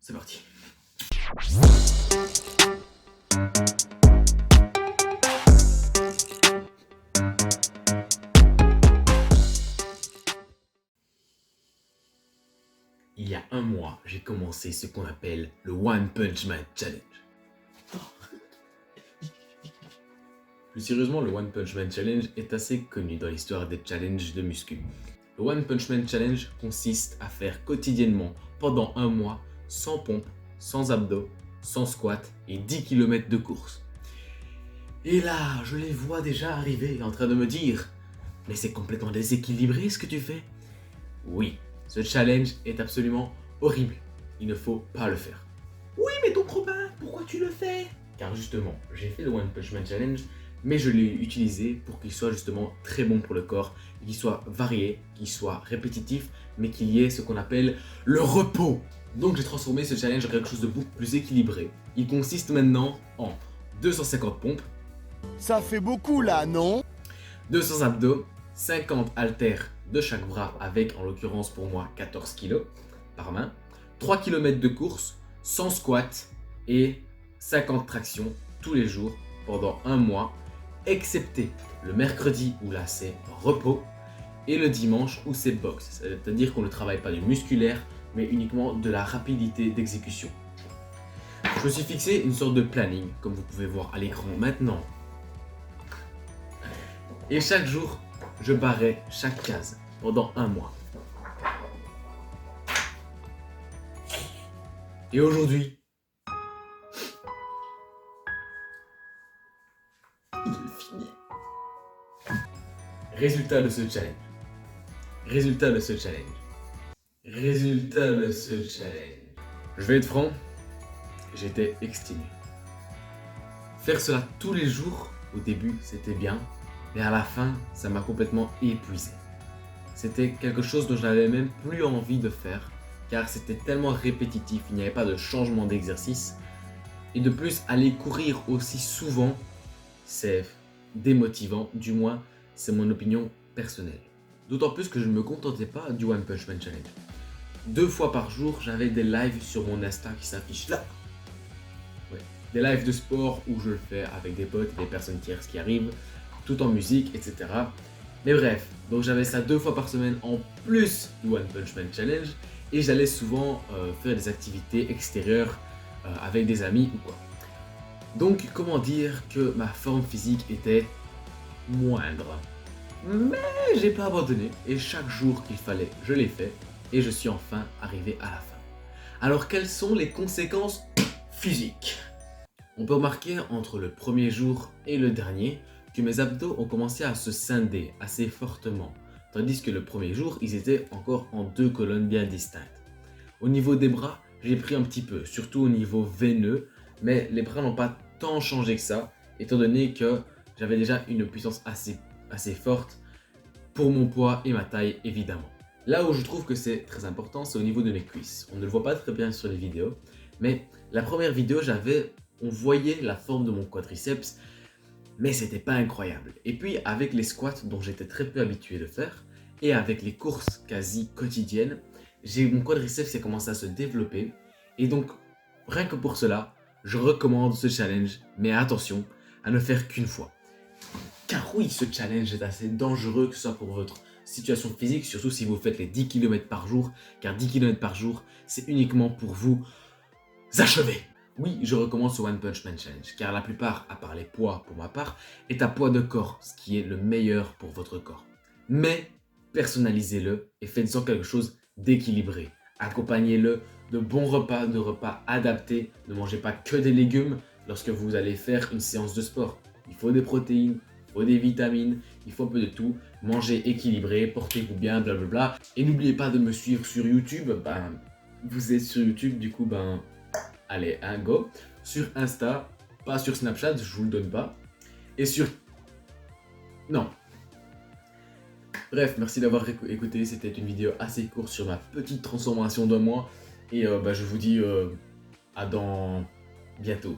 C'est parti. Il y a un mois, j'ai commencé ce qu'on appelle le One Punch Man Challenge. Plus sérieusement, le One Punch Man Challenge est assez connu dans l'histoire des challenges de muscu. Le One Punch Man Challenge consiste à faire quotidiennement, pendant un mois, 100 pompes, 100 abdos, 100 squats et 10 km de course. Et là, je les vois déjà arriver en train de me dire « Mais c'est complètement déséquilibré ce que tu fais !» Oui, ce challenge est absolument horrible. Il ne faut pas le faire. Oui, mais ton Robin, pourquoi tu le fais? Car justement, j'ai fait le One Punch Man Challenge, mais je l'ai utilisé pour qu'il soit justement très bon pour le corps, qu'il soit varié, qu'il soit répétitif, mais qu'il y ait ce qu'on appelle le repos. Donc j'ai transformé ce challenge en quelque chose de beaucoup plus équilibré. Il consiste maintenant en 250 pompes, Ça fait beaucoup là, non? 200 abdos, 50 haltères de chaque bras avec en l'occurrence pour moi 14 kg par main, 3 km de course, 100 squats et 50 tractions tous les jours pendant un mois, excepté le mercredi où là c'est repos et le dimanche où c'est boxe, c'est-à-dire qu'on ne travaille pas du musculaire mais uniquement de la rapidité d'exécution. Je me suis fixé une sorte de planning comme vous pouvez voir à l'écran maintenant. Et chaque jour, je barrais chaque case pendant un mois. Et aujourd'hui, il est fini. Résultat de ce challenge. Résultat de ce challenge. Résultat de ce challenge. Je vais être franc, j'étais exténué. Faire cela tous les jours, au début, c'était bien. Mais à la fin, ça m'a complètement épuisé. C'était quelque chose dont je n'avais même plus envie de faire, car c'était tellement répétitif, il n'y avait pas de changement d'exercice. Et de plus, aller courir aussi souvent, c'est démotivant, du moins, c'est mon opinion personnelle. D'autant plus que je ne me contentais pas du One Punch Man Challenge. 2 fois par jour, j'avais des lives sur mon Insta qui s'affichent là. Ouais. Des lives de sport où je le fais avec des potes et des personnes tierces qui arrivent, tout en musique, etc. Mais bref, donc j'avais ça 2 fois par semaine en plus du One Punch Man Challenge et j'allais souvent faire des activités extérieures avec des amis ou quoi. Donc comment dire que ma forme physique était moindre. Mais j'ai pas abandonné et chaque jour qu'il fallait, je l'ai fait et je suis enfin arrivé à la fin. Alors quelles sont les conséquences physiques? On peut remarquer entre le premier jour et le dernier que mes abdos ont commencé à se scinder assez fortement, tandis que le premier jour, ils étaient encore en 2 colonnes bien distinctes. Au niveau des bras, j'ai pris un petit peu, surtout au niveau veineux, mais les bras n'ont pas tant changé que ça, étant donné que j'avais déjà une puissance assez forte pour mon poids et ma taille évidemment. Là où je trouve que c'est très important, c'est au niveau de mes cuisses. On ne le voit pas très bien sur les vidéos, mais la première vidéo, on voyait la forme de mon quadriceps, mais c'était pas incroyable. Et puis avec les squats dont j'étais très peu habitué de faire, et avec les courses quasi quotidiennes, mon quadriceps a commencé à se développer, et donc rien que pour cela, je recommande ce challenge, mais attention à ne faire qu'une fois. Car oui, ce challenge est assez dangereux, que ce soit pour votre situation physique, surtout si vous faites les 10 km par jour, car 10 km par jour, c'est uniquement pour vous achever. Oui, je recommande ce One Punch Man Challenge, car la plupart, à part les poids pour ma part, est à poids de corps, ce qui est le meilleur pour votre corps. Mais personnalisez-le et faites-en quelque chose d'équilibré. Accompagnez-le de bons repas, de repas adaptés. Ne mangez pas que des légumes lorsque vous allez faire une séance de sport. Il faut des protéines, il faut des vitamines, il faut un peu de tout. Mangez équilibré, portez-vous bien, blablabla. Et n'oubliez pas de me suivre sur YouTube. Vous êtes sur YouTube, du coup, allez, go. Sur Insta, pas sur Snapchat, je vous le donne pas. Et sur... Non. Bref, merci d'avoir écouté. C'était une vidéo assez courte sur ma petite transformation d'un mois. Et je vous dis à dans bientôt.